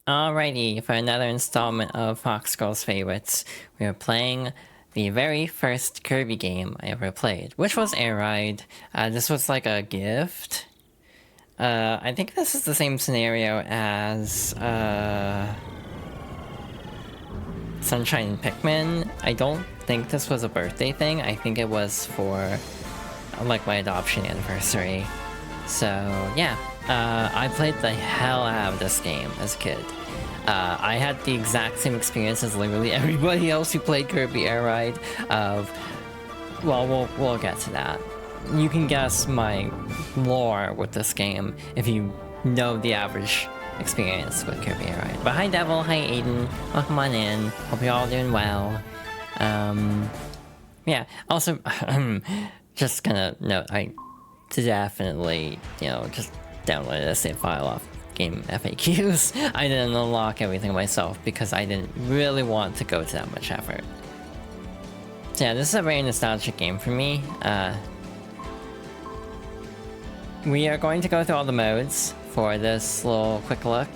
Alrighty, for another installment of Fox Girls Favorites, we are playing the very first Kirby game I ever played, which was Air Ride. This was like a gift. I think this is the same scenario as Sunshine and Pikmin. I don't think this was a birthday thing. I think it was for like my adoption anniversary. So yeah, I played the hell out of this game as a kid. I had the exact same experience as literally everybody else who played Kirby Air Ride. Well, we'll get to that. You can guess my lore with this game if you know the average experience with Kirby Air Ride. But hi Devil, hi Aiden, welcome on in. Hope you're all doing well. Yeah. Also, just gonna note, I definitely, just downloaded a save file off game FAQs. I didn't unlock everything myself because I didn't really want to go to that much effort. So yeah, this is a very nostalgic game for me. We are going to go through all the modes for this little quick look.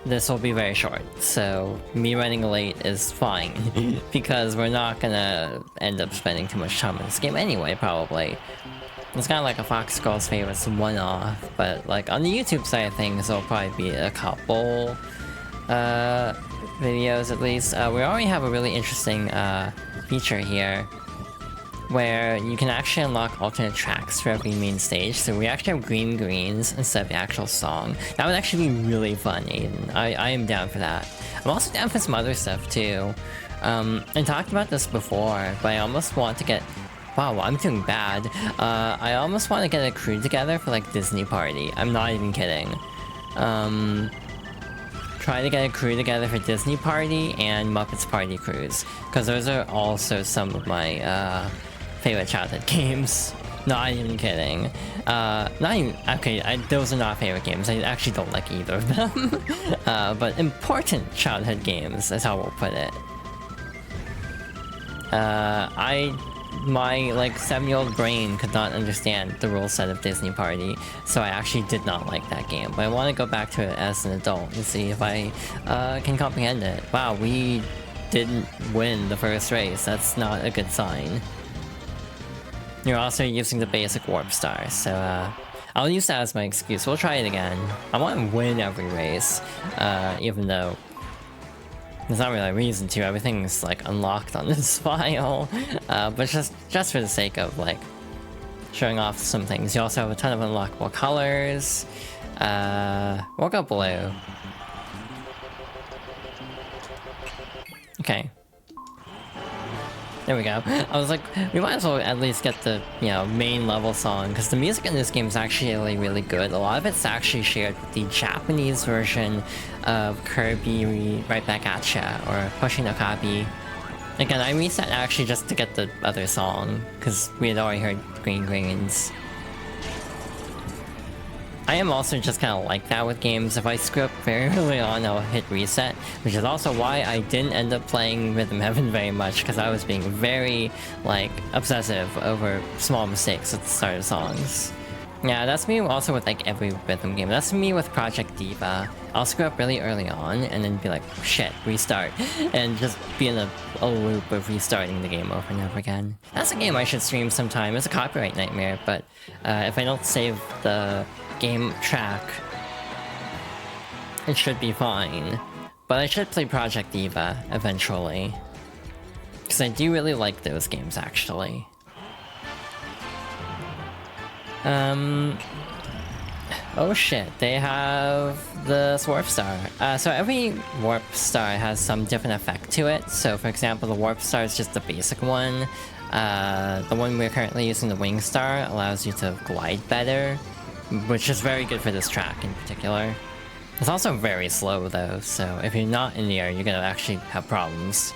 This will be very short, so me running late is fine because we're not gonna end up spending too much time on this game anyway, probably. It's kind of like a Fox Girls Favorites one-off, but like on the YouTube side of things, there'll probably be a couple videos at least. We already have a really interesting feature here where you can actually unlock alternate tracks for every main stage. So we actually have green greens instead of the actual song. That would actually be really fun, Aiden. I am down for that. I'm also down for some other stuff too. I talked about this before, but I almost want to get... Wow, I'm doing bad. I almost want to get a crew together for like Disney Party. I'm not even kidding. Try to get a crew together for Disney Party and Muppets Party Cruise, because those are also some of my favorite childhood games. Not even kidding. Not even... Okay, those are not favorite games. I actually don't like either of them. But important childhood games is how we'll put it. My like 7-year-old brain could not understand the rule set of Disney Party, so I actually did not like that game. But I want to go back to it as an adult and see if I can comprehend it. Wow, we didn't win the first race. That's not a good sign. You're also using the basic warp star, so I'll use that as my excuse. We'll try it again. I want to win every race, even though there's not really a reason to. Everything's like unlocked on this file, but just for the sake of like showing off some things. You also have a ton of unlockable colors. We'll go blue. Okay. There we go. I was like, we might as well at least get the, main level song, because the music in this game is actually really good. A lot of it's actually shared with the Japanese version of Kirby Right Back at Ya, or Pushing no Kabi. Again, I reset actually just to get the other song, because we had already heard Green Greens. I am also just kind of like that with games. If I screw up very early on, I'll hit reset, which is also why I didn't end up playing Rhythm Heaven very much, because I was being very, like, obsessive over small mistakes at the start of songs. Yeah, that's me also with, like, every rhythm game. That's me with Project Diva. I'll screw up really early on, and then be like, shit, restart, and just be in a loop of restarting the game over and over again. That's a game I should stream sometime. It's a copyright nightmare, but if I don't save the game track, it should be fine. But I should play Project Diva eventually, because I do really like those games actually. Oh shit, they have the Warp Star. So every Warp Star has some different effect to it. So for example, the Warp Star is just the basic one. The one we're currently using, the Wing Star, allows you to glide better, which is very good for this track in particular. It's also very slow though, so if you're not in the air, you're gonna actually have problems.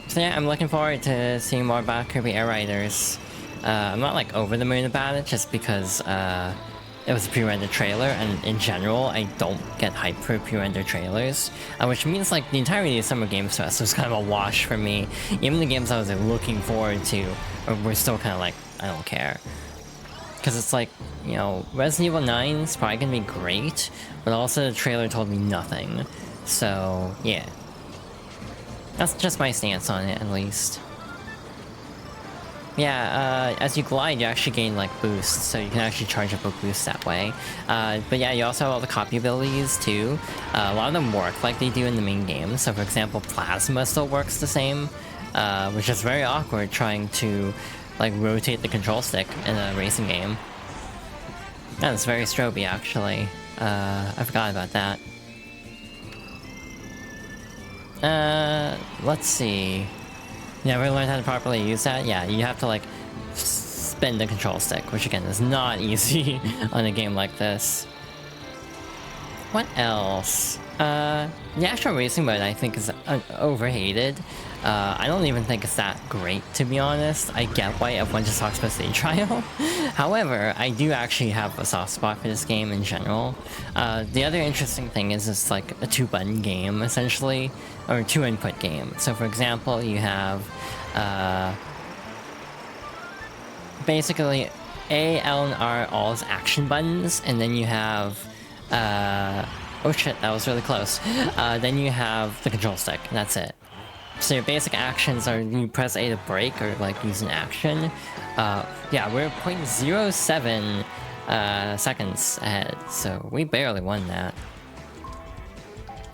So yeah, I'm looking forward to seeing more about Kirby Air Riders. I'm not like over the moon about it, just because it was a pre-rendered trailer, and in general, I don't get hyped for pre-rendered trailers. Which means like the entirety of Summer Games Fest was kind of a wash for me. Even the games I was like, looking forward to were still kind of like, I don't care. Because it's like, you know, Resident Evil 9 is probably gonna be great, but also the trailer told me nothing. So, yeah. That's just my stance on it, at least. Yeah, as you glide, you actually gain, like, boosts, so you can actually charge up a boost that way. But yeah, you also have all the copy abilities, too. A lot of them work like they do in the main game. So, for example, Plasma still works the same, which is very awkward trying to, like, rotate the control stick in a racing game. That's very stroby, actually. I forgot about that. Let's see. You never learned how to properly use that? Yeah, you have to, like, spin the control stick, which again is not easy on a game like this. What else? The actual racing mode I think is overhated. I don't even think it's that great, to be honest. I get why everyone just talks about stage trial. However, I do actually have a soft spot for this game in general. The other interesting thing is it's like a 2-button game, essentially, or a 2-input game. So for example, you have basically A, L, and R all as action buttons, and then you have oh shit, that was really close. Then you have the control stick, and that's it. So your basic actions are you press A to brake or like use an action. Yeah, we're 0.07 seconds ahead, so we barely won that.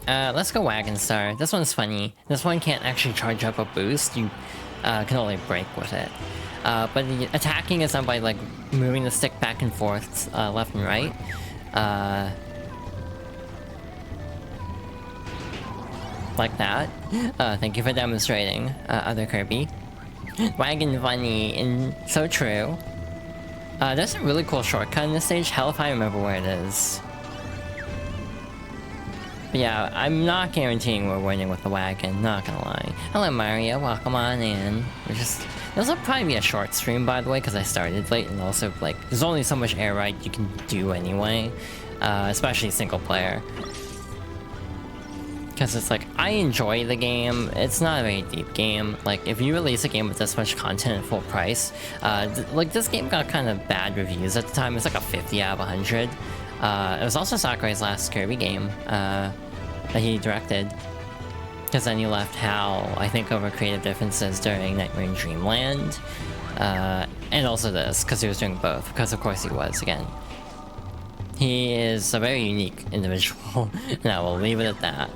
Let's go Wagon Star. This one's funny. This one can't actually charge up a boost, you can only brake with it. But the attacking is done by like moving the stick back and forth, left and right. Like that. Thank you for demonstrating, other Kirby. Wagon funny and so true. There's a really cool shortcut in this stage. Hell if I remember where it is. But yeah, I'm not guaranteeing we're winning with the wagon, not gonna lie. Hello Mario, welcome on in. This will probably be a short stream, by the way, because I started late, and also, like, there's only so much air ride you can do anyway. Especially single player. Because it's like, I enjoy the game, it's not a very deep game. Like, if you release a game with this much content at full price, like, this game got kind of bad reviews at the time. It's like a 50 out of 100. It was also Sakurai's last Kirby game, that he directed. Because then he left HAL, I think, over creative differences during Nightmare in Dreamland. And also this, because he was doing both, because of course he was, again. He is a very unique individual, and I will leave it at that.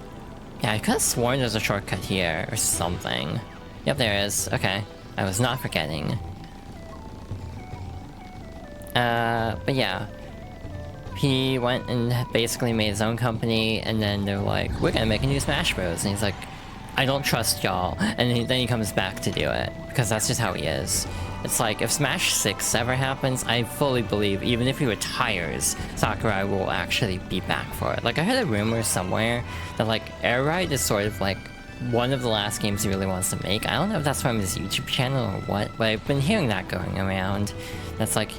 Yeah, I could have sworn there's a shortcut here, or something. Yep, there is. Okay. I was not forgetting. But yeah. He went and basically made his own company, and then they're like, we're gonna make a new Smash Bros. And he's like, I don't trust y'all. And then he comes back to do it, because that's just how he is. It's like, if Smash 6 ever happens, I fully believe, even if he retires, Sakurai will actually be back for it. Like, I heard a rumor somewhere that, like, Air Ride is sort of, like, one of the last games he really wants to make. I don't know if that's from his YouTube channel or what, but I've been hearing that going around. That's like,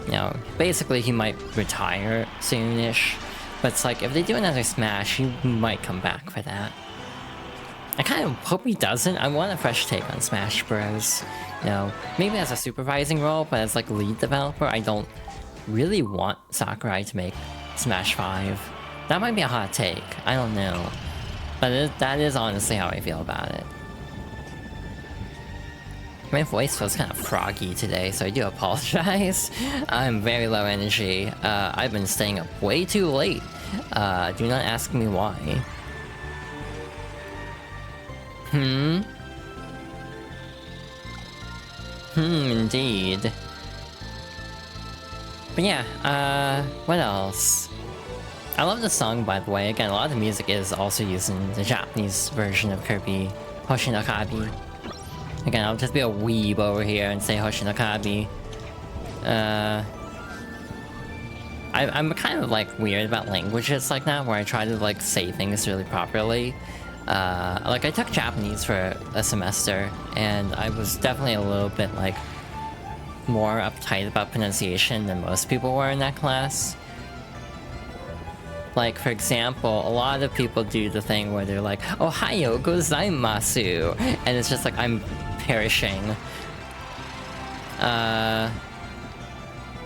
you know, basically he might retire soonish. But it's like, if they do another Smash, he might come back for that. I kind of hope he doesn't. I want a fresh take on Smash Bros. You know, maybe as a supervising role, but as like lead developer, I don't really want Sakurai to make Smash 5. That might be a hot take. I don't know. But that is honestly how I feel about it. My voice feels kind of froggy today, so I do apologize. I'm very low energy. I've been staying up way too late. Do not ask me why. Indeed. But yeah, what else? I love the song, by the way. Again, a lot of the music is also using the Japanese version of Kirby, Hoshinakabi. Again, I'll just be a weeb over here and say Hoshinakabi. I'm kind of like weird about languages like that, where I try to like say things really properly. Like I took Japanese for a semester, and I was definitely a little bit like more uptight about pronunciation than most people were in that class. Like, for example, a lot of people do the thing where they're like, Ohayo gozaimasu, and it's just like, I'm perishing.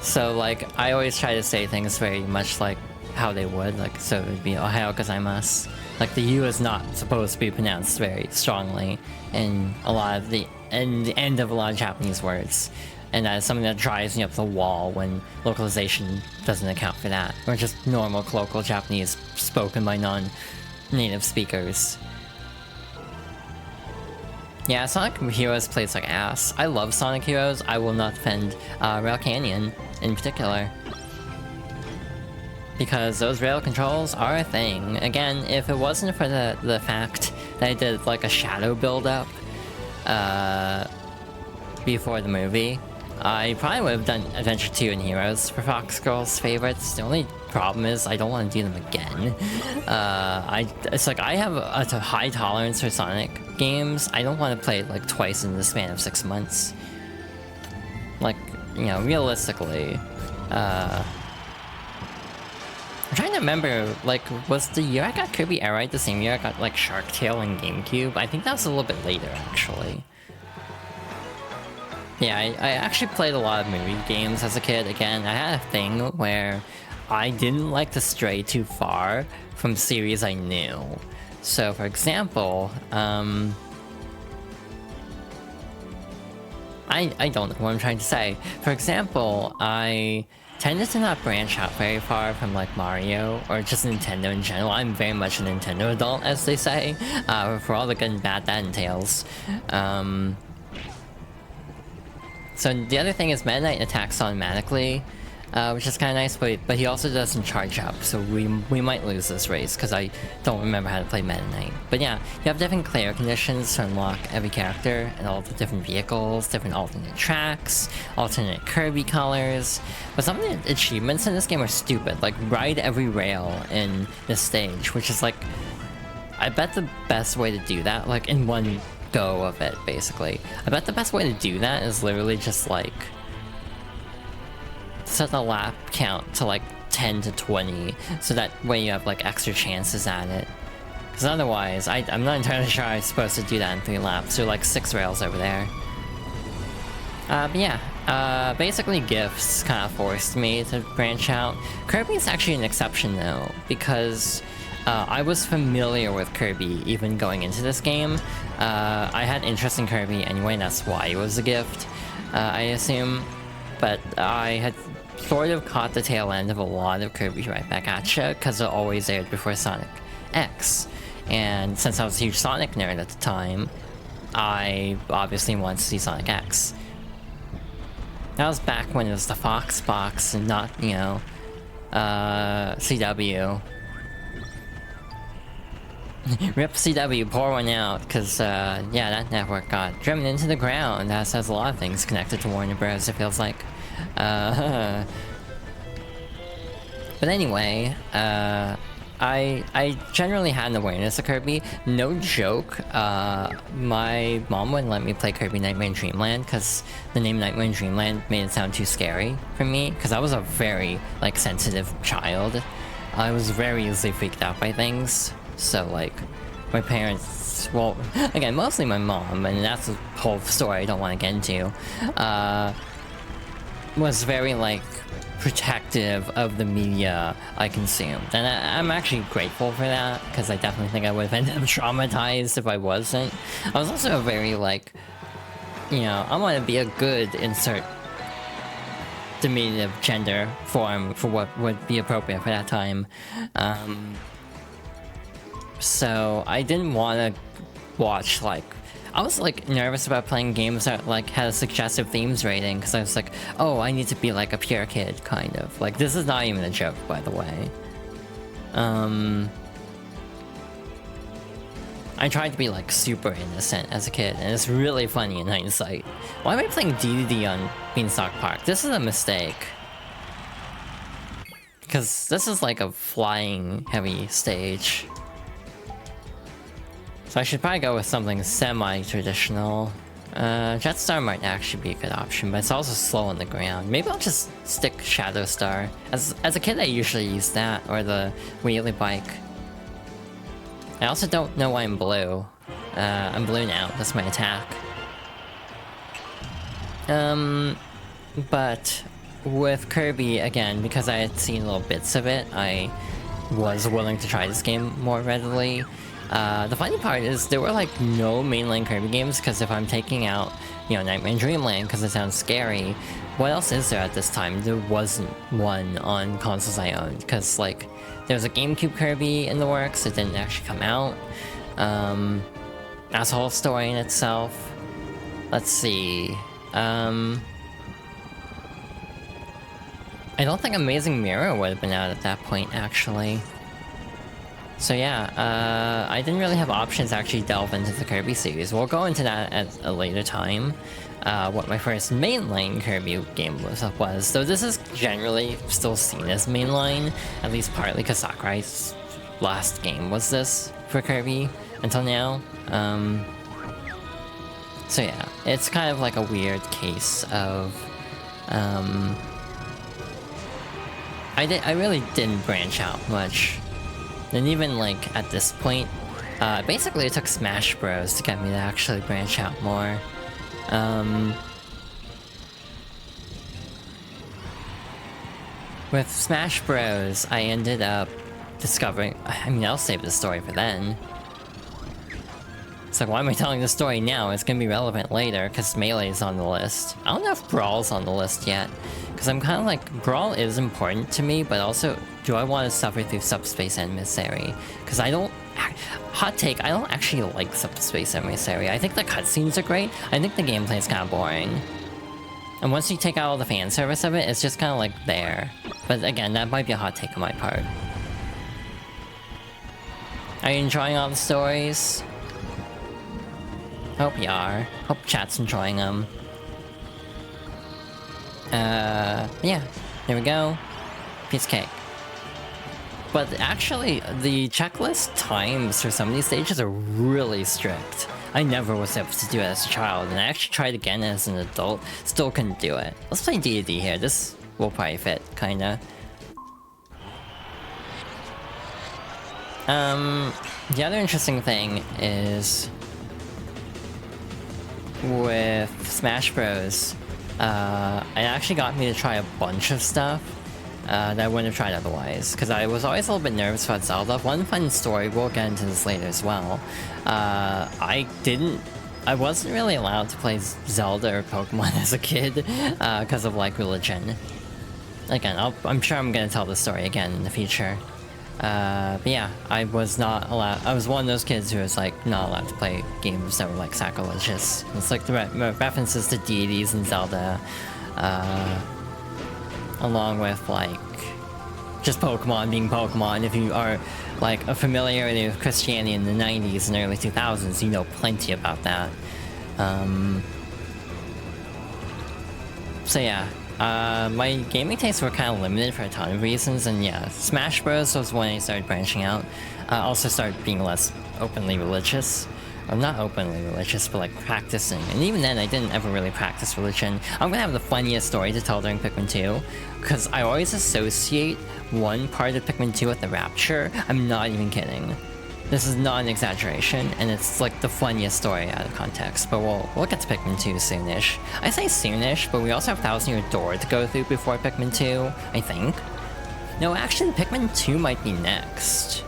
So like I always try to say things very much like how they would, like so it would be Ohayou gozaimasu. Like the U is not supposed to be pronounced very strongly in a lot of the end of a lot of Japanese words. And that is something that drives me up the wall when localization doesn't account for that. Or just normal colloquial Japanese spoken by non-native speakers. Yeah, Sonic Heroes plays like ass. I love Sonic Heroes. I will not defend Rail Canyon in particular. Because those rail controls are a thing. Again, if it wasn't for the fact that I did like a shadow build-up before the movie, I probably would have done Adventure 2 and Heroes for Fox Girls' favorites. The only problem is I don't want to do them again. It's like I have a high tolerance for Sonic games. I don't want to play it like twice in the span of 6 months. Like, you know, realistically. I'm trying to remember, like, was the year I got Kirby Air Ride the same year I got, like, Shark Tale and GameCube? I think that was a little bit later, actually. Yeah, I actually played a lot of movie games as a kid. Again, I had a thing where I didn't like to stray too far from series I knew. So, for example, I don't know what I'm trying to say. For example, I tended to not branch out very far from like Mario or just Nintendo in general. I'm very much a Nintendo adult, as they say, for all the good and bad that entails. So the other thing is Meta Knight attacks automatically, which is kind of nice, but he also doesn't charge up, so we might lose this race because I don't remember how to play Meta Knight. But yeah, you have different player conditions to unlock every character and all the different vehicles, different alternate tracks, alternate Kirby colors. But some of the achievements in this game are stupid, like ride every rail in this stage, which is like, I bet the best way to do that, like in one go of it, basically. I bet the best way to do that is literally just like set the lap count to like 10 to 20 so that way you have like extra chances at it, because otherwise I'm not entirely sure I'm supposed to do that in 3 laps. There are like 6 rails over there. But yeah, basically gifts kind of forced me to branch out. Kirby is actually an exception though, because I was familiar with Kirby even going into this game. I had interest in Kirby anyway, and that's why it was a gift, I assume. But I had sort of caught the tail end of a lot of Kirby Right Back Atcha, because it always aired before Sonic X. And since I was a huge Sonic nerd at the time, I obviously wanted to see Sonic X. That was back when it was the Fox box and not, you know, CW. Rip CW, pour one out, because, yeah, that network got driven into the ground, as has a lot of things connected to Warner Bros., it feels like. But anyway, I generally had an awareness of Kirby. No joke, my mom wouldn't let me play Kirby Nightmare in Dreamland, because the name Nightmare in Dreamland made it sound too scary for me, because I was a very, like, sensitive child. I was very easily freaked out by things. So, like, my parents, well, again, mostly my mom, and that's a whole story I don't want to get into, was very, like, protective of the media I consumed. And I'm actually grateful for that, because I definitely think I would have ended up traumatized if I wasn't. I was also very, like, you know, I want to be a good insert diminutive gender form for what would be appropriate for that time. So I didn't want to watch, like, I was like nervous about playing games that like had a suggestive themes rating, because I was like, oh, I need to be like a pure kid, kind of. Like, this is not even a joke, by the way. I tried to be like super innocent as a kid, and it's really funny in hindsight. Why am I playing DDD on Beanstalk Park? This is a mistake. Because this is like a flying heavy stage. So I should probably go with something semi-traditional. Jetstar might actually be a good option, but it's also slow on the ground. Maybe I'll just stick Shadow Star. As a kid, I usually use that, or the wheelie bike. I also don't know why I'm blue. I'm blue now, that's my attack. But with Kirby, again, because I had seen little bits of it, I was willing to try this game more readily. The funny part is there were like no mainline Kirby games, because if I'm taking out, you know, Nightmare and Dreamland because it sounds scary, what else is there at this time? There wasn't one on consoles I owned, because like there was a GameCube Kirby in the works, it didn't actually come out. That's a whole story in itself. Let's see. I don't think Amazing Mirror would have been out at that point, actually. So yeah, I didn't really have options to actually delve into the Kirby series. We'll go into that at a later time, what my first mainline Kirby game was. Though this is generally still seen as mainline, at least partly because Sakurai's last game was this for Kirby until now. So yeah, it's kind of like a weird case of... I really didn't branch out much. And even like at this point, basically it took Smash Bros to get me to actually branch out more. With Smash Bros, I ended up discovering... I mean, I'll save the story for then. It's like, why am I telling the story now? It's gonna be relevant later, because Melee's on the list. I don't know if Brawl's on the list yet, because I'm kind of like, Brawl is important to me, but also, do I want to suffer through Subspace Emissary? Because I don't... Hot take, I don't actually like Subspace Emissary. I think the cutscenes are great, I think the gameplay is kind of boring. And once you take out all the fan service of it, it's just kind of like there. But again, that might be a hot take on my part. Are you enjoying all the stories? Hope you are. Hope chat's enjoying them. Yeah. There we go. Piece of cake. But actually, the checklist times for some of these stages are really strict. I never was able to do it as a child, and I actually tried again as an adult, still couldn't do it. Let's play D&D here, this will probably fit, kinda. The other interesting thing is... with Smash Bros, it actually got me to try a bunch of stuff that I wouldn't have tried otherwise, because I was always a little bit nervous about Zelda. One fun story, we'll get into this later as well, I wasn't really allowed to play Zelda or Pokemon as a kid, because of like religion. Again, I'm sure I'm gonna tell this story again in the future. But yeah, I was not allowed. I was one of those kids who was like not allowed to play games that were like sacrilegious. It's like the references to deities in Zelda, along with like just Pokemon being Pokemon. If you are like a familiarity with Christianity in the 90s and early 2000s, you know plenty about that. So yeah. My gaming tastes were kind of limited for a ton of reasons, and yeah, Smash Bros was when I started branching out. Also started being less openly religious. Or not openly religious, but like practicing. And even then, I didn't ever really practice religion. I'm gonna have the funniest story to tell during Pikmin 2, because I always associate one part of Pikmin 2 with the Rapture. I'm not even kidding. This is not an exaggeration, and it's like the funniest story out of context, but we'll get to Pikmin 2 soonish. I say soonish, but we also have Thousand Year Door to go through before Pikmin 2, I think. No, actually, Pikmin 2 might be next.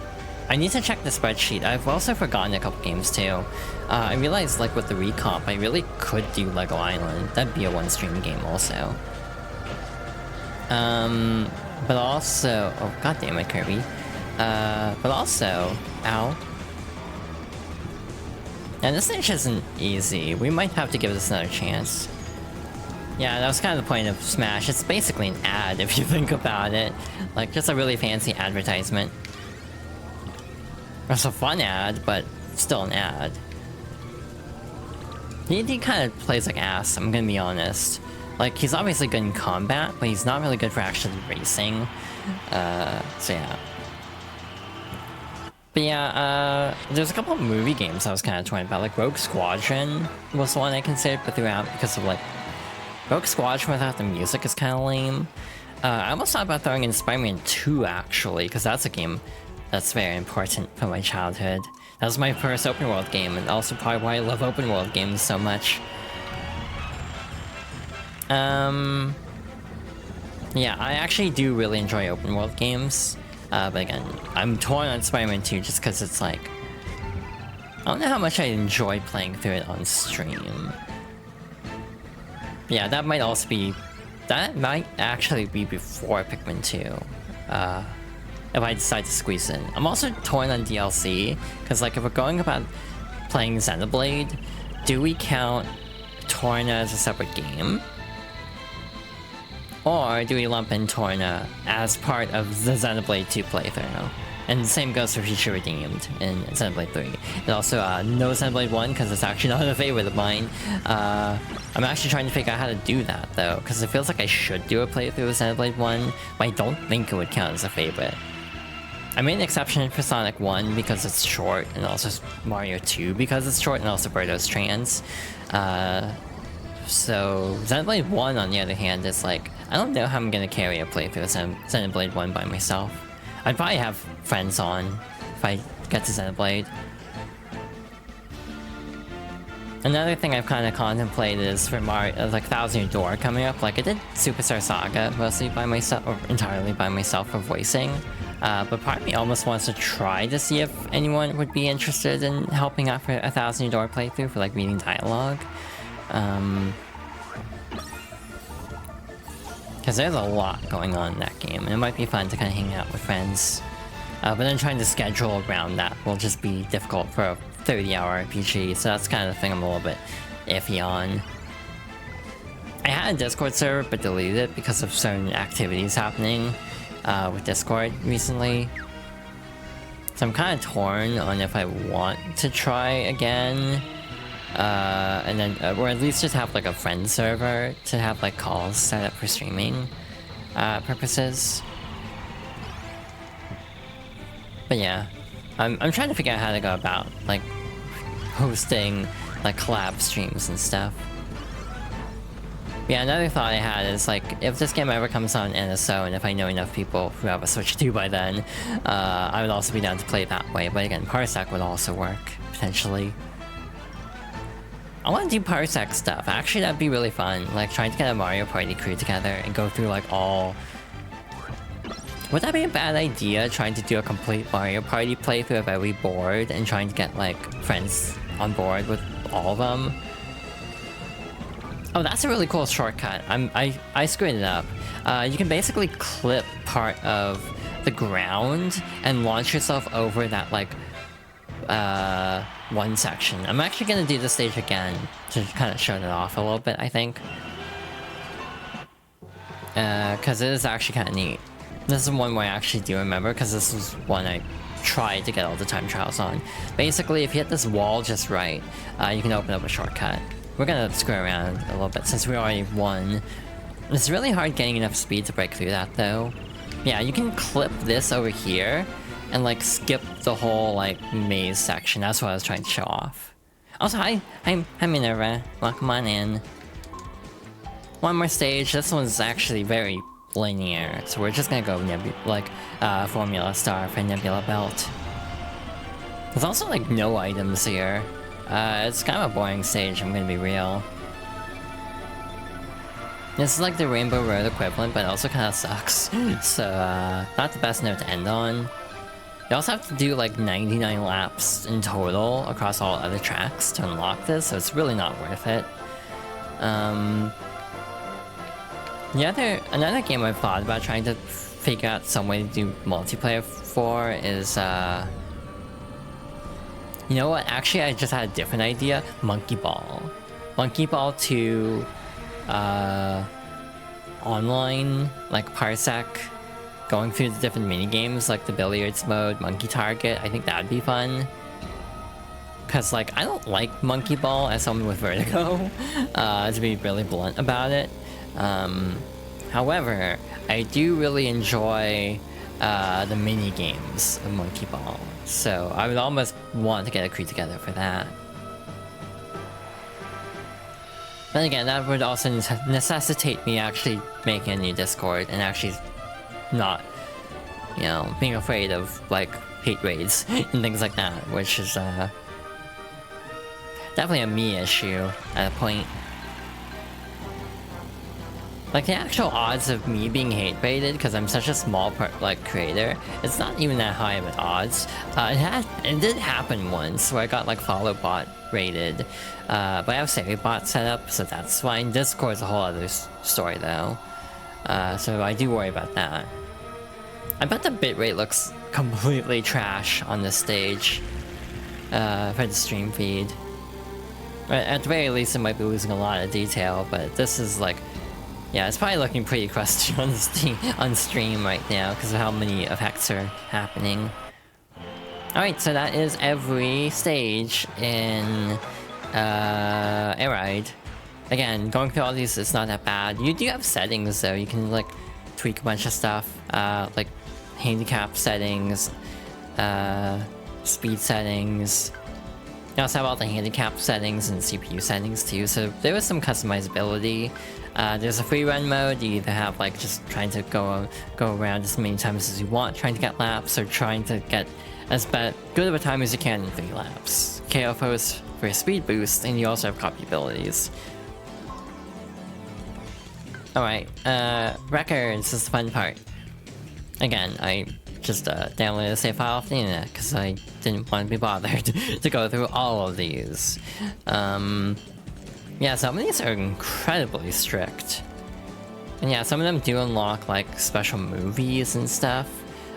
I need to check the spreadsheet. I've also forgotten a couple games too. I realized, like, with the recomp, I really could do Lego Island. That'd be a one-stream game also. But also... Oh, god damn it, Kirby. But also... Ow. Now this stage isn't easy. We might have to give this another chance. Yeah, that was kind of the point of Smash. It's basically an ad if you think about it. Like, just a really fancy advertisement. It's a fun ad, but still an ad. D&D kind of plays like ass, I'm gonna be honest. Like, he's obviously good in combat, but he's not really good for actually racing. So yeah. But yeah, there's a couple of movie games I was kind of torn about. Like, Rogue Squadron was the one I considered but threw out because of, like... Rogue Squadron without the music is kind of lame. I almost thought about throwing in Spider-Man 2, actually, because that's a game that's very important for my childhood. That was my first open world game, and also probably why I love open world games so much. Yeah, I actually do really enjoy open world games. But again, I'm torn on Spider-Man 2 just because it's like... I don't know how much I enjoy playing through it on stream. Yeah, that might also be... That might actually be before Pikmin 2. If I decide to squeeze in. I'm also torn on DLC, because like if we're going about playing Xenoblade, do we count Torna as a separate game? Or do we lump in Torna as part of the Xenoblade 2 playthrough? And the same goes for Future Redeemed in Xenoblade 3. And also, no Xenoblade 1, because it's actually not a favorite of mine. I'm actually trying to figure out how to do that, though, because it feels like I should do a playthrough of Xenoblade 1, but I don't think it would count as a favorite. I made an exception for Sonic 1 because it's short, and also Mario 2 because it's short, and also Birdo's trans. So, Xenoblade 1, on the other hand, is like, I don't know how I'm gonna carry a playthrough of Xenoblade 1 by myself. I'd probably have friends on if I get to Xenoblade. Another thing I've kind of contemplated is for Mario, like Thousand Year Door coming up. Like I did Superstar Saga mostly by myself, or entirely by myself for voicing. But part of me almost wants to try to see if anyone would be interested in helping out for a Thousand Year Door playthrough for like reading dialogue. Because there's a lot going on in that game, and it might be fun to kind of hang out with friends. But then trying to schedule around that will just be difficult for a 30-hour RPG, so that's kind of the thing I'm a little bit iffy on. I had a Discord server, but deleted it because of certain activities happening with Discord recently. So I'm kind of torn on if I want to try again. And then, or at least just have like a friend server to have like calls set up for streaming purposes. But yeah, I'm trying to figure out how to go about like hosting like collab streams and stuff. Yeah, another thought I had is like if this game ever comes on NSO and if I know enough people who have a Switch 2 by then, I would also be down to play it that way. But again, Parsec would also work potentially. I want to do Parsec stuff. Actually, that'd be really fun. Like, trying to get a Mario Party crew together and go through, like, all... Would that be a bad idea, trying to do a complete Mario Party playthrough of every board and trying to get, like, friends on board with all of them? Oh, that's a really cool shortcut. I screwed it up. You can basically clip part of the ground and launch yourself over that, like, one section. I'm actually gonna do this stage again to kind of show it off a little bit, I think. Because it is actually kind of neat. This is one where I actually do remember, because this was one I tried to get all the time trials on. Basically, if you hit this wall just right, you can open up a shortcut. We're gonna screw around a little bit since we already won. It's really hard getting enough speed to break through that, though. Yeah, you can clip this over here and like skip the whole like maze section. That's what I was trying to show off. Also, hi Minerva. Welcome on in. One more stage. This one's actually very linear, so we're just gonna go Formula Star for Nebula Belt. There's also like no items here. It's kind of a boring stage, I'm gonna be real. This is like the Rainbow Road equivalent, but it also kind of sucks. So, not the best note to end on. You also have to do like 99 laps in total across all other tracks to unlock this, so it's really not worth it. Another game I've thought about trying to figure out some way to do multiplayer for is, you know what, actually I just had a different idea. Monkey Ball. Monkey Ball 2, online, like Parsec. Going through the different mini-games, like the billiards mode, monkey target, I think that'd be fun. Cause like, I don't like Monkey Ball as someone with vertigo, to be really blunt about it. However, I do really enjoy the mini-games of Monkey Ball, so I would almost want to get a crew together for that. Then again, that would also necessitate me actually making a new Discord and actually not, you know, being afraid of, like, hate raids and things like that, which is, definitely a me issue at a point. Like, the actual odds of me being hate baited, because I'm such a small creator, it's not even that high of an odds. It did happen once, where I got, like, follow bot rated. But I have save bot set up, so that's fine. Discord's a whole other story, though. So I do worry about that. I bet the bitrate looks completely trash on this stage. For the stream feed. At the very least, it might be losing a lot of detail, but this is, like... Yeah, it's probably looking pretty crusty on stream right now because of how many effects are happening. Alright, so that is every stage in Air Ride. Again, going through all these is not that bad. You do have settings though, you can like tweak a bunch of stuff, like handicap settings, speed settings. You also have all the handicap settings and CPU settings too, so there is some customizability. There's a free run mode. You either have like just trying to go around as many times as you want, trying to get laps, or trying to get as good of a time as you can in 3 laps. KO foes for a speed boost, and you also have copy abilities. Alright, records is the fun part. Again, I just downloaded a save file off the internet because I didn't want to be bothered to go through all of these. Yeah, some of these are incredibly strict. And yeah, some of them do unlock like special movies and stuff.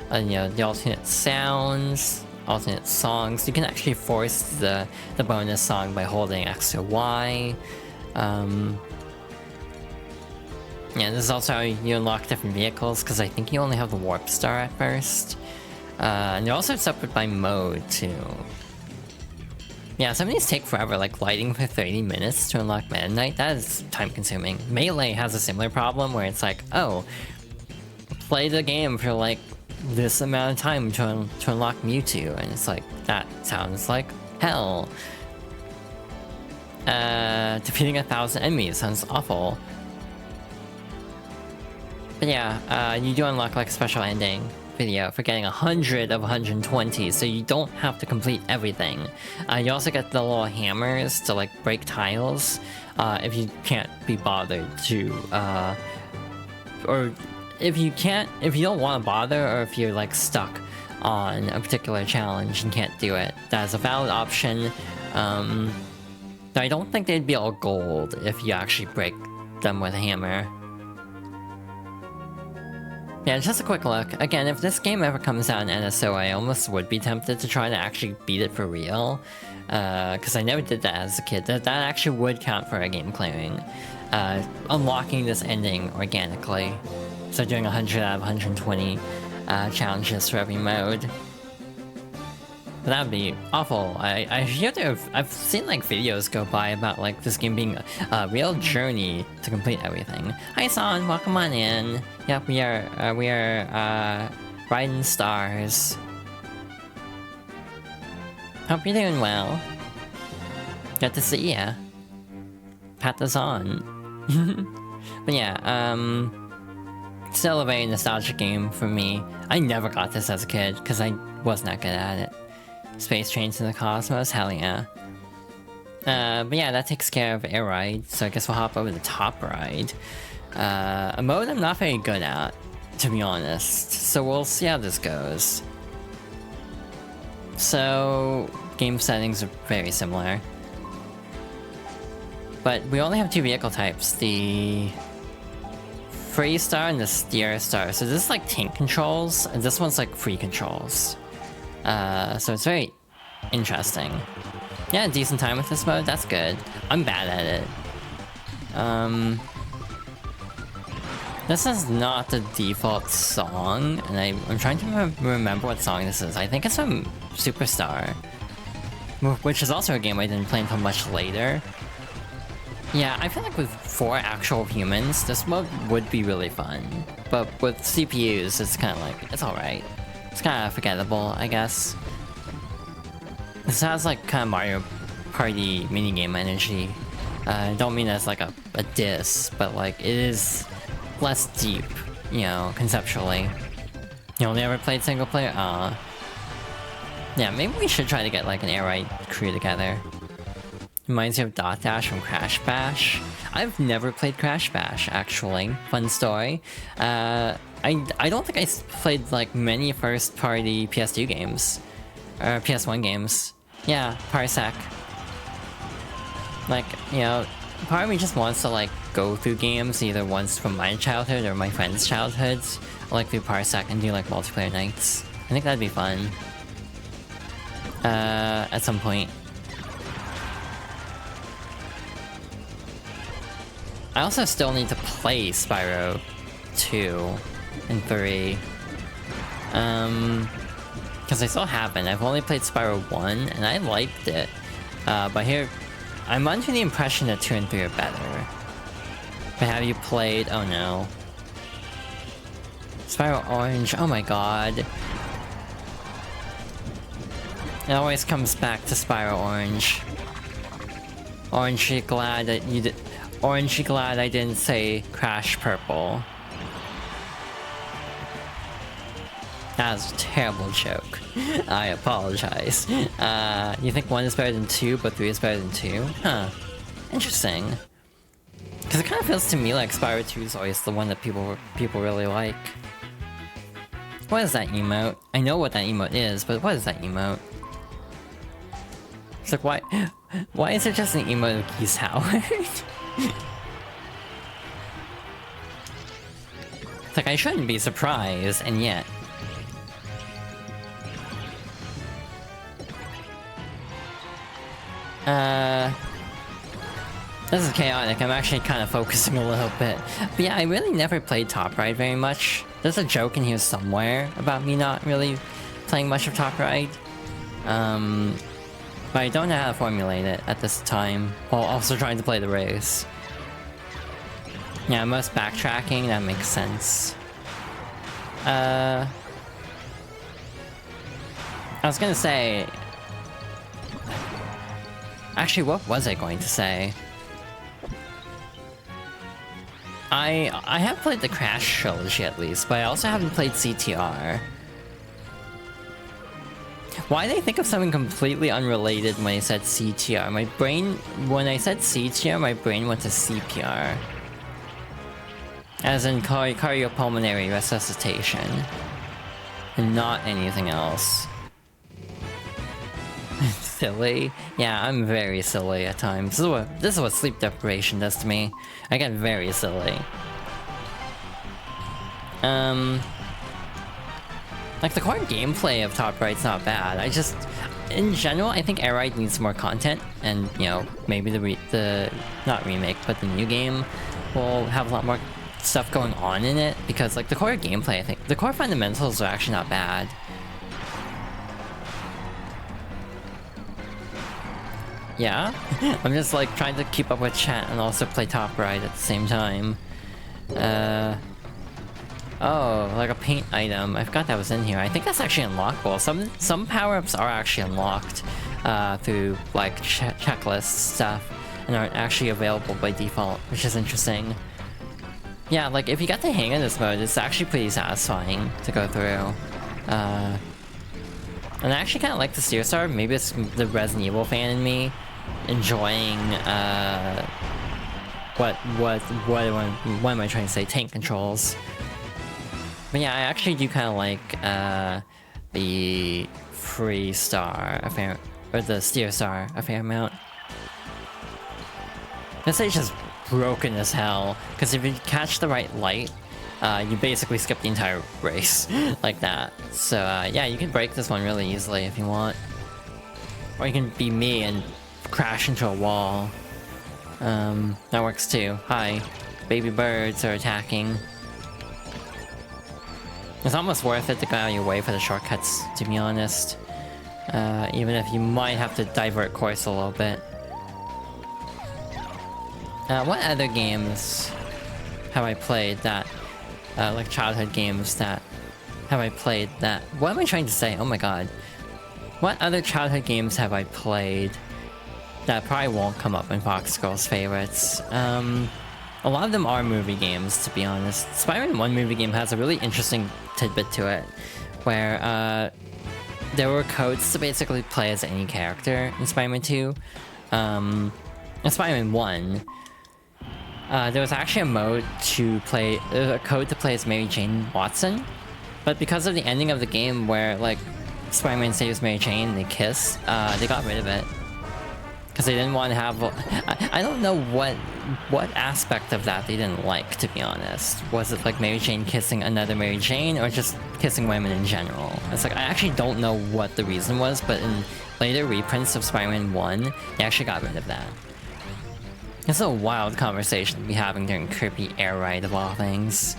And you know, the alternate sounds, alternate songs. You can actually force the bonus song by holding X or Y. Yeah, this is also how you unlock different vehicles, because I think you only have the Warp Star at first. And they're also separate by mode, too. Yeah, some of these take forever, like lighting for 30 minutes to unlock Meta Knight. That is time-consuming. Melee has a similar problem, where it's like, oh, play the game for like this amount of time to unlock Mewtwo, and it's like, that sounds like hell. Defeating 1,000 enemies sounds awful. But yeah, you do unlock like a special ending video for getting 100 of 120, so you don't have to complete everything. You also get the little hammers to like break tiles, if you can't be bothered to, or if you don't want to bother, or if you're like stuck on a particular challenge and can't do it. That is a valid option. I don't think they'd be all gold if you actually break them with a hammer. Yeah, just a quick look. Again, if this game ever comes out in NSO, I almost would be tempted to try to actually beat it for real. Because I never did that as a kid. That actually would count for a game clearing. Unlocking this ending organically. So doing 100 out of 120 challenges for every mode. But that would be awful. I've seen like videos go by about like this game being a real journey to complete everything. Hi Son, welcome on in. Yep, we are riding stars. Hope you're doing well. Good to see ya. Pat this on. But yeah, still a very nostalgic game for me. I never got this as a kid because I was not good at it. Space Trains in the Cosmos, hell yeah. But yeah, that takes care of Air Ride, so I guess we'll hop over to Top Ride. A mode I'm not very good at, to be honest, so we'll see how this goes. So, game settings are very similar. But we only have 2 vehicle types, the Free Star and the Steer Star. So this is like tank controls, and this one's like free controls. So it's very interesting. Yeah, decent time with this mode, that's good. I'm bad at it. This is not the default song, and I'm trying to remember what song this is. I think it's from Superstar, which is also a game I didn't play until much later. Yeah, I feel like with 4 actual humans, this mode would be really fun. But with CPUs, it's kind of like, it's alright. It's kind of forgettable, I guess. This has like kind of Mario Party minigame energy. I don't mean as like a diss, but like it is less deep, you know, conceptually. You only ever played single player? Yeah, maybe we should try to get like an Air Ride crew together. Reminds me of Dot Dash from Crash Bash. I've never played Crash Bash, actually. Fun story. I don't think I played like many first-party PS2 games. Or PS1 games. Yeah, Parsec. Like, you know, part of me just wants to like go through games either once from my childhood or my friends' childhoods. Like through Parsec and do like multiplayer nights. I think that'd be fun. At some point. I also still need to play Spyro 2 and 3. Because I still haven't. I've only played Spyro 1 and I liked it. But here, I'm under the impression that 2 and 3 are better. But have you played? Oh no. Spyro Orange, oh my god. It always comes back to Spyro Orange. Orange, glad that you did. Orange, glad I didn't say Crash Purple. That was a terrible joke. I apologize. You think 1 is better than 2, but 3 is better than 2? Huh. Interesting. Because it kind of feels to me like Spyro 2 is always the one that people really like. What is that emote? I know what that emote is, but what is that emote? It's like, why is it just an emote of Geese Howard? It's like, I shouldn't be surprised, and yet. This is chaotic. I'm actually kind of focusing a little bit. But yeah, I really never played Top Ride very much. There's a joke in here somewhere about me not really playing much of Top Ride. But I don't know how to formulate it at this time, while also trying to play the race. Yeah, most backtracking, that makes sense. I was gonna say... Actually, what was I going to say? I have played the Crash trilogy at least, but I also haven't played CTR. Why did I think of something completely unrelated when I said CTR? My brain, when I said CTR, my brain went to CPR. As in cardiopulmonary resuscitation. And not anything else. Silly? Yeah, I'm very silly at times. This is what sleep deprivation does to me. I get very silly. Like, the core gameplay of Top Ride's not bad. I just... In general, I think Air Ride needs more content. And, you know, maybe the not remake, but the new game will have a lot more stuff going on in it. Because, like, the core gameplay, I think... The core fundamentals are actually not bad. Yeah? I'm just, like, trying to keep up with chat and also play Top Ride at the same time. Oh, like a paint item. I forgot that was in here. I think that's actually unlockable. Some power-ups are actually unlocked through like checklist stuff and aren't actually available by default, which is interesting. Yeah, like if you got the hang of this mode, it's actually pretty satisfying to go through. And I actually kind of like the Steer Star. Maybe it's the Resident Evil fan in me enjoying what am I trying to say? Tank controls. But yeah, I actually do kind of like the Free Star a fair, or the Steer Star a fair amount. This stage is broken as hell, because if you catch the right light, you basically skip the entire race like that. So yeah, you can break this one really easily if you want. Or you can be me and crash into a wall. That works too. Hi. Baby birds are attacking. It's almost worth it to go out of your way for the shortcuts, to be honest. Even if you might have to divert course a little bit. What other games have I played that... like childhood games that... Have I played that... What am I trying to say? Oh my god. What other childhood games have I played that probably won't come up in Fox Girls' favorites? A lot of them are movie games, to be honest. Spider-Man 1 movie game has a really interesting tidbit to it, where there were codes to basically play as any character in Spider-Man 2. in Spider-Man 1, there was actually a mode to play, a code to play as Mary Jane Watson, but because of the ending of the game where, like, Spider-Man saves Mary Jane and they kiss, they got rid of it. Because they didn't want to have... I don't know what aspect of that they didn't like, to be honest. Was it like Mary Jane kissing another Mary Jane, or just kissing women in general? It's like, I actually don't know what the reason was, but in later reprints of Spider-Man 1, they actually got rid of that. It's a wild conversation to be having during Kirby Air Ride, of all things.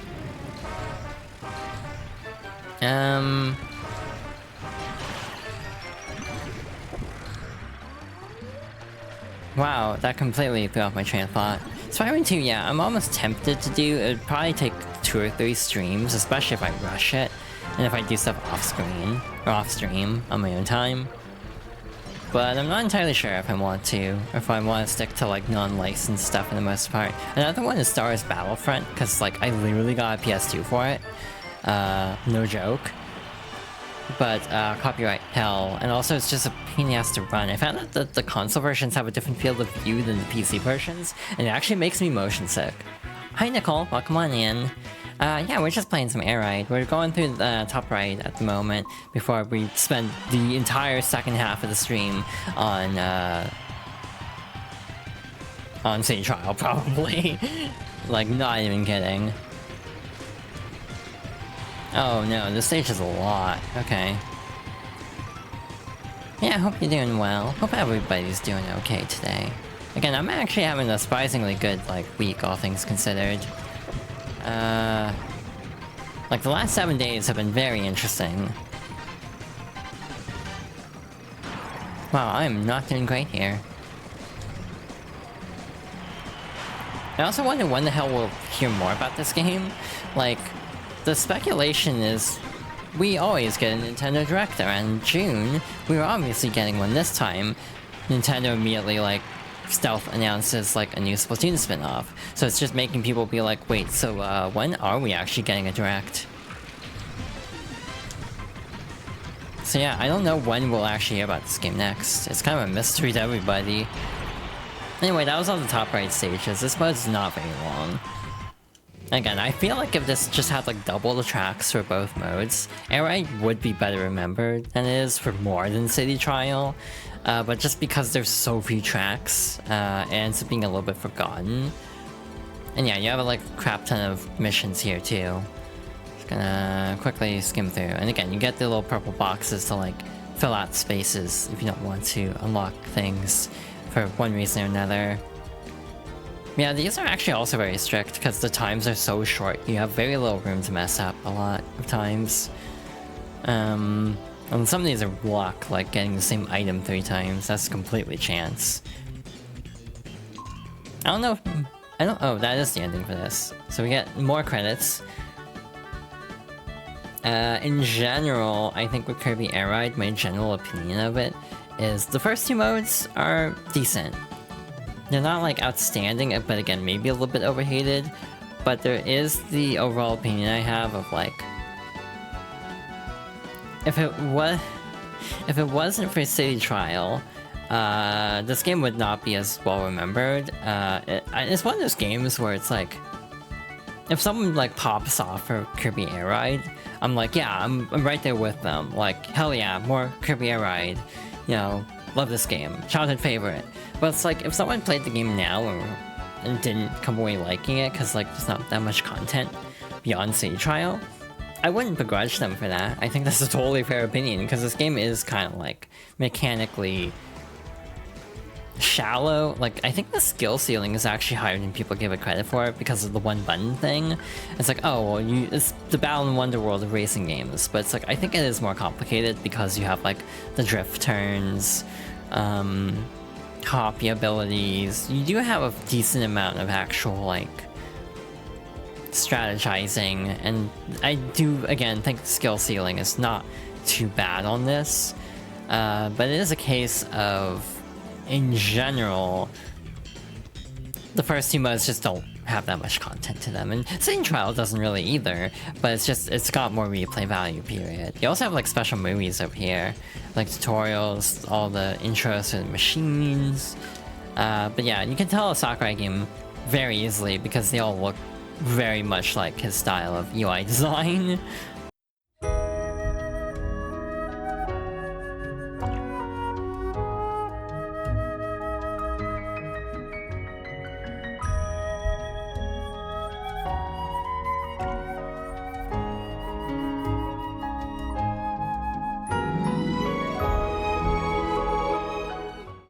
Wow, that completely threw off my train of thought. Spider-Man 2, yeah, I'm almost tempted to do. It would probably take 2 or 3 streams, especially if I rush it, and if I do stuff off-screen, or off-stream, on my own time. But I'm not entirely sure if I want to, or if I want to stick to, like, non-licensed stuff for the most part. Another one is Star Wars Battlefront, because, like, I literally got a PS2 for it. No joke. But, copyright hell, and also it's just a pain in the ass to run. I found out that the console versions have a different field of view than the PC versions, and it actually makes me motion sick. Hi Nicole, welcome on in. Yeah, we're just playing some Air Ride. We're going through the top right at the moment, before we spend the entire second half of the stream on City Trial, probably. Like, not even kidding. Oh no, this stage is a lot. Okay. Yeah, I hope you're doing well. Hope everybody's doing okay today. Again, I'm actually having a surprisingly good, like, week, all things considered. Like, the last 7 days have been very interesting. Wow, I'm not doing great here. I also wonder when the hell we'll hear more about this game. Like, the speculation is we always get a Nintendo Direct around June. We were obviously getting one this time. Nintendo immediately, like, stealth announces, like, a new Splatoon spin-off. So it's just making people be like, wait, so, when are we actually getting a Direct? So yeah, I don't know when we'll actually hear about this game next. It's kind of a mystery to everybody. Anyway, that was all the top right stages. This mode's not very long. Again, I feel like if this just had, like, double the tracks for both modes, Air Ride would be better remembered than it is for more than City Trial. But just because there's so few tracks, it ends up being a little bit forgotten. And yeah, you have, like, a crap ton of missions here, too. Just gonna quickly skim through. And again, you get the little purple boxes to, like, fill out spaces if you don't want to unlock things for one reason or another. Yeah, these are actually also very strict, because the times are so short. You have very little room to mess up a lot of times. And some of these are luck, like getting the same item 3 times. That's completely chance. I don't know if... oh, that is the ending for this. So we get more credits. In general, I think with Kirby Air Ride, my general opinion of it is the first 2 modes are decent. They're not, like, outstanding, but again, maybe a little bit overhated. But there is the overall opinion I have of, like... If it wasn't for City Trial, this game would not be as well remembered. It's one of those games where it's like... If someone, like, pops off for Kirby Air Ride, I'm like, yeah, I'm right there with them. Like, hell yeah, more Kirby Air Ride. You know, love this game. Childhood favorite. But it's like, if someone played the game now and didn't come away liking it, because, like, there's not that much content beyond City Trial, I wouldn't begrudge them for that. I think that's a totally fair opinion, because this game is kind of, like, mechanically shallow. Like, I think the skill ceiling is actually higher than people give it credit for because of the one button thing. It's like, oh, well, it's the Battle and Wonder world of racing games, but it's like, I think it is more complicated because you have, like, the drift turns, copy abilities. You do have a decent amount of actual, like, strategizing, and I do, again, think the skill ceiling is not too bad on this, but it is a case of, in general, the first 2 modes just don't have that much content to them, and City Trial doesn't really either, but it's got more replay value, period. You also have, like, special movies up here, like tutorials, all the intros to the machines, But yeah, you can tell a Sakurai game very easily because they all look very much like his style of UI design.